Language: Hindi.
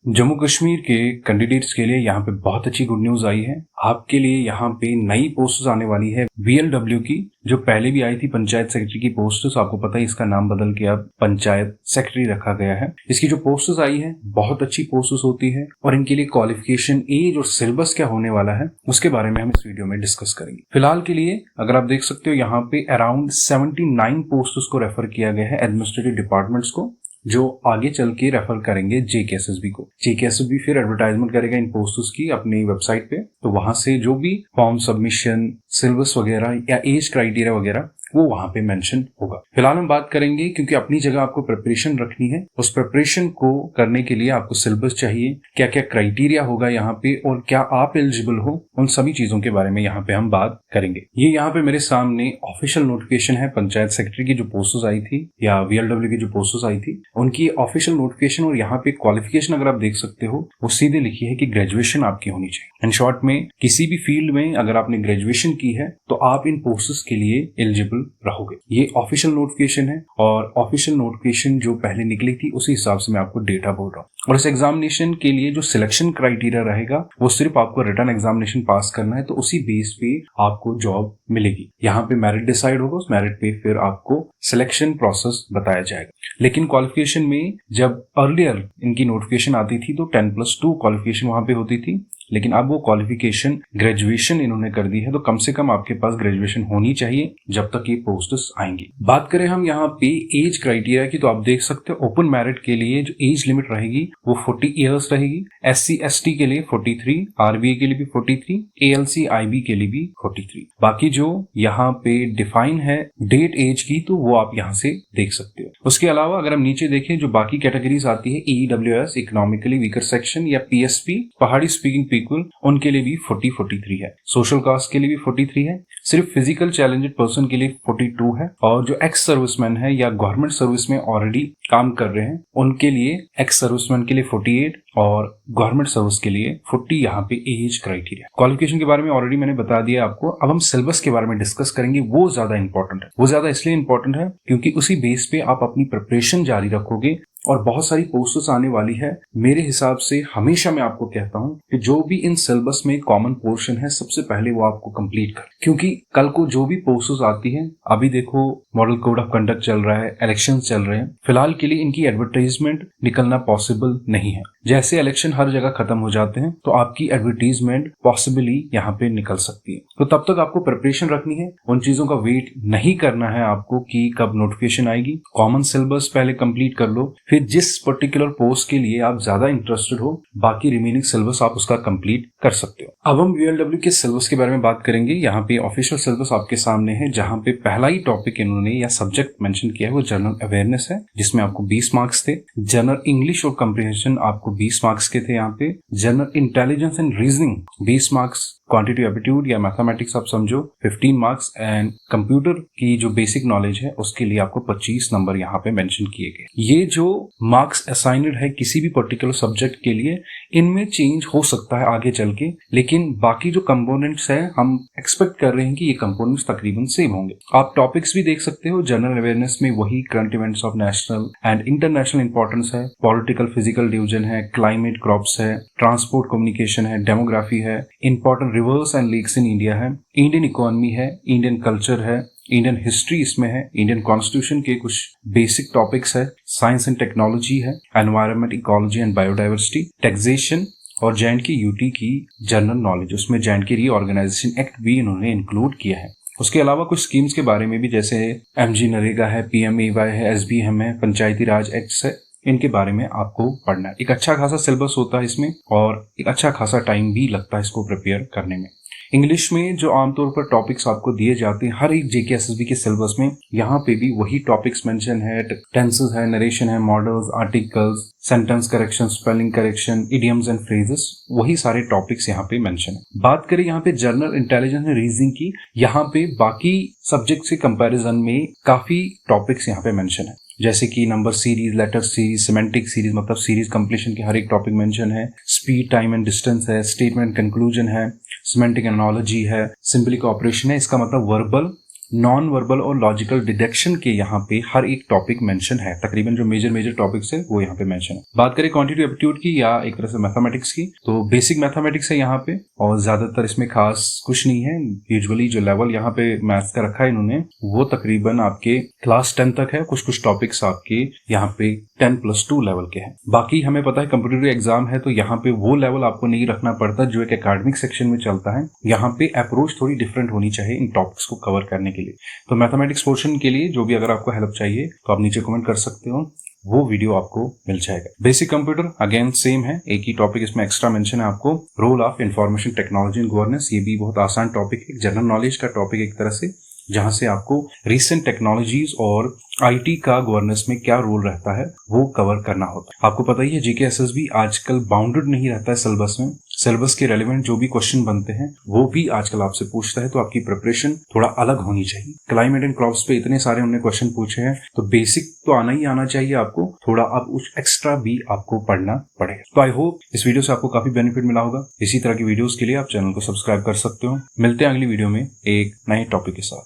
जम्मू कश्मीर के कैंडिडेट्स के लिए यहाँ पे बहुत अच्छी गुड न्यूज आई है। आपके लिए यहाँ पे नई पोस्ट आने वाली है VLW की, जो पहले भी आई थी पंचायत सेक्रेटरी की पोस्ट। तो आपको पता है इसका नाम बदल के अब पंचायत सेक्रेटरी रखा गया है। इसकी जो पोस्ट आई है बहुत अच्छी पोस्ट होती है और इनके लिए क्वालिफिकेशन, एज और सिलेबस क्या होने वाला है उसके बारे में हम इस वीडियो में डिस्कस करेंगे। फिलहाल के लिए अगर आप देख सकते हो यहाँ पे अराउंड 79 पोस्ट को रेफर किया गया है एडमिनिस्ट्रेटिव डिपार्टमेंट्स को, जो आगे चल के रेफर करेंगे JKSSB को। JKSSB फिर एडवर्टाइजमेंट करेगा इन पोस्ट्स की अपनी वेबसाइट पे, तो वहां से जो भी फॉर्म सबमिशन, सिलेबस वगैरह या एज क्राइटेरिया वगैरह वो वहां पे मेंशन होगा। फिलहाल हम बात करेंगे क्योंकि अपनी जगह आपको प्रिपरेशन रखनी है। उस प्रिपरेशन को करने के लिए आपको सिलेबस चाहिए, क्या क्या क्राइटेरिया होगा यहाँ पे और क्या आप एलिजिबल हो, उन सभी चीजों के बारे में यहाँ पे हम बात करेंगे। ये यहाँ पे मेरे सामने ऑफिशियल नोटिफिकेशन है पंचायत सेक्रेटरी की जो पोस्ट्स आई थी या VLW की जो पोस्ट्स आई थी, उनकी ऑफिशियल नोटिफिकेशन। और यहाँ पे क्वालिफिकेशन अगर आप देख सकते हो वो सीधे लिखी है कि ग्रेजुएशन आपकी होनी चाहिए। इन शॉर्ट में किसी भी फील्ड में अगर आपने ग्रेजुएशन की है तो आप इन पोस्ट्स के लिए एलिजिबल रहोगे। ये ऑफिशियल नोटिफिकेशन है और ऑफिशियल नोटिफिकेशन जो पहले निकली थी उसी हिसाब से मैं आपको डेटा बोल रहा हूँ। और इस एग्जामिनेशन के लिए जो सिलेक्शन क्राइटेरिया रहेगा वो सिर्फ आपको रिटन एग्जामिनेशन पास करना है, तो उसी बेस पे आपको जॉब मिलेगी। यहाँ पे मेरिट डिसाइड होगा, उस मेरिट पे फिर आपको सिलेक्शन प्रोसेस बताया जाएगा। लेकिन क्वालिफिकेशन में जब अर्लियर इनकी नोटिफिकेशन आती थी तो 10+2 क्वालिफिकेशन वहां पे होती थी, लेकिन अब वो क्वालिफिकेशन ग्रेजुएशन इन्होंने कर दी है। तो कम से कम आपके पास ग्रेजुएशन होनी चाहिए जब तक ये पोस्ट्स आएंगी। बात करें हम यहाँ पे एज क्राइटेरिया की, तो आप देख सकते हो ओपन मेरिट के लिए जो एज लिमिट रहेगी वो 40 इयर्स रहेगी। SC/ST के लिए 43, RBA के लिए भी 43, ALC/IB के लिए भी 43। बाकी जो यहाँ पे डिफाइन है डेट एज की, तो वो आप यहाँ से देख सकते हो। उसके अलावा अगर हम नीचे देखें जो बाकी कैटेगरीज आती है, EWS इकोनॉमिकली वीकर सेक्शन या PSP पहाड़ी स्पीकिंग पीपल, उनके लिए भी 43 है। सोशल कास्ट के लिए भी 43 है। सिर्फ फिजिकल चैलेंज्ड पर्सन के लिए 42 है। और जो एक्स सर्विसमैन है या गवर्नमेंट सर्विस में ऑलरेडी काम कर रहे हैं उनके लिए, एक्स सर्विसमैन के लिए 48 और गवर्नमेंट सर्विस के लिए 40 यहाँ पे एज क्राइटेरिया। क्वालिफिकेशन के बारे में ऑलरेडी मैंने बता दिया आपको। अब हम सिलेबस के बारे में डिस्कस करेंगे। वो ज्यादा इंपॉर्टेंट है। वो ज्यादा इसलिए इंपॉर्टेंट है क्योंकि उसी बेस पे आप अपनी प्रिपरेशन जारी रखोगे और बहुत सारी पोस्ट्स आने वाली है। मेरे हिसाब से हमेशा मैं आपको कहता हूं कि जो भी इन सिलेबस में कॉमन पोर्शन है सबसे पहले वो आपको कंप्लीट कर, क्योंकि कल को जो भी पोस्ट्स आती है, अभी देखो मॉडल कोड ऑफ कंडक्ट चल रहा है, इलेक्शंस चल रहे हैं, फिलहाल के लिए इनकी एडवर्टाइजमेंट निकलना पॉसिबल नहीं है। जैसे इलेक्शन हर जगह खत्म हो जाते हैं तो आपकी एडवर्टीजमेंट पॉसिबली यहाँ पे निकल सकती है। तो तब तक आपको प्रिपरेशन रखनी है, उन चीजों का वेट नहीं करना है आपको कि कब नोटिफिकेशन आएगी। कॉमन सिलेबस पहले कंप्लीट कर लो, फिर जिस पर्टिकुलर पोस्ट के लिए आप ज्यादा इंटरेस्टेड हो बाकी रिमेनिंग सिलेबस आप उसका कंप्लीट कर सकते हो। अब हम VLW के सिलेबस के बारे में बात करेंगे। यहाँ पे ऑफिशियल सिलेबस आपके सामने है, जहाँ पे पहला ही टॉपिक इन्होंने या सब्जेक्ट मेंशन किया है वो जनरल अवेयरनेस है, जिसमें आपको 20 मार्क्स थे। जनरल इंग्लिश और कंप्रिहेंशन आपको 20 मार्क्स के थे। यहाँ पे general intelligence and reasoning 20 marks, quantitative aptitude या मैथमेटिक्स आप समझो 15 मार्क्स, एंड कंप्यूटर की जो बेसिक नॉलेज है उसके लिए आपको 25 नंबर यहाँ पे मेंशन किए गए। ये जो मार्क्स असाइनड है किसी भी पर्टिकुलर सब्जेक्ट के लिए, इनमें चेंज हो सकता है आगे चल के, लेकिन बाकी जो कंपोनेंट्स है हम एक्सपेक्ट कर रहे हैं कि ये कंपोनेंट्स तकरीबन सेम होंगे। आप टॉपिक्स भी देख सकते हो। जनरल अवेयरनेस में वही current events of national and international importance है, पॉलिटिकल फिजिकल डिवीजन है, क्लाइमेट क्रॉप्स है, ट्रांसपोर्ट कम्युनिकेशन है, डेमोग्राफी है, important rivers and lakes in India है, इंडियन इकोनॉमी है, इंडियन कल्चर है, इंडियन हिस्ट्री इसमें है, इंडियन कॉन्स्टिट्यूशन के कुछ बेसिक टॉपिक्स है, साइंस एंड टेक्नोलॉजी है, environment, ecology and biodiversity, taxation और JNK UT की जनरल नॉलेज, उसमें JNK रीऑर्गेनाइजेशन एक्ट भी इन्होंने इंक्लूड किया है। उसके अलावा कुछ स्कीम्स के बारे में भी, जैसे MG नरेगा है, PMAY है, SBM है, पंचायती राज एक्ट है, इनके बारे में आपको पढ़ना है। एक अच्छा खासा सिलेबस होता है इसमें और एक अच्छा खासा टाइम भी लगता है इसको प्रिपेयर करने में। इंग्लिश में जो आमतौर पर टॉपिक्स आपको दिए जाते हैं हर एक JKSSB के सिलेबस में, यहाँ पे भी वही टॉपिक्स मेंशन है। टेंसेस है, नरेशन है, models, articles, sentence correction, spelling correction, idioms and phrases, वही सारे टॉपिक्स यहाँ पे मेंशन है। बात करें यहाँ पे जनरल इंटेलिजेंस एंड रीजनिंग की, यहाँ पे बाकी सब्जेक्ट से कंपैरिजन में काफी टॉपिक्स यहाँ पे मेंशन है, जैसे कि number series, letter series, semantic series मतलब सीरीज कंप्लीशन के हर एक टॉपिक मेंशन है, स्पीड, टाइम एंड डिस्टेंस है, स्टेटमेंट कंक्लूजन है, सिमेंटिक एनालॉजी है, सिंबलिक ऑपरेशन है, इसका मतलब वर्बल नॉन वर्बल और लॉजिकल डिडक्शन के यहाँ पे हर एक टॉपिक मेंशन है। तकरीबन जो मेजर टॉपिक्स है वो यहाँ पे मेंशन है। बात करें क्वांटिटेटिव एप्टीट्यूड की या एक तरह से मैथमेटिक्स की, तो बेसिक मैथमेटिक्स है यहाँ पे और ज्यादातर इसमें खास कुछ नहीं है। यूजुअली जो लेवल यहाँ पे मैथ्स का रखा है इन्होंने वो तकरीबन आपके क्लास 10 तक है। कुछ टॉपिक्स आपके यहाँ पे 10+2 लेवल के हैं। बाकी हमें पता है कंपटीटिव एग्जाम है तो यहाँ पे वो लेवल आपको नहीं रखना पड़ता जो एक एकेडमिक सेक्शन में चलता है। यहाँ पे अप्रोच थोड़ी डिफरेंट होनी चाहिए इन टॉपिक्स को कवर करने के लिए। तो मैथमेटिक्स पोर्शन के लिए जो भी अगर आपको हेल्प चाहिए तो आप नीचे कमेंट कर सकते हो, वो वीडियो आपको मिल जाएगा। बेसिक कंप्यूटर अगेन सेम है, एक ही टॉपिक इसमें एक्स्ट्रा मेंशन है आपको, role of information technology in governance. ये भी बहुत आसान टॉपिक है, जनरल नॉलेज का टॉपिक एक तरह से, जहां से आपको रिसेंट टेक्नोलॉजीज और आईटी का गवर्नेंस में क्या रोल रहता है वो कवर करना होता है। आपको पता ही है जीके एसएसबी आजकल बाउंडेड नहीं रहता है सिलेबस में। सिलेबस के रेलेवेंट जो भी क्वेश्चन बनते हैं वो भी आजकल आपसे पूछता है, तो आपकी प्रिपरेशन थोड़ा अलग होनी चाहिए। क्लाइमेट एंड क्रॉप्स पे इतने सारे हमने क्वेश्चन पूछे हैं तो बेसिक तो आना ही आना चाहिए आपको, थोड़ा अब कुछ एक्स्ट्रा भी आपको पढ़ना पड़ेगा। तो आई होप इस वीडियो से आपको काफी बेनिफिट मिला होगा। इसी तरह की वीडियोस के लिए आप चैनल को सब्सक्राइब कर सकते हो। मिलते हैं अगली वीडियो में एक नए टॉपिक के साथ।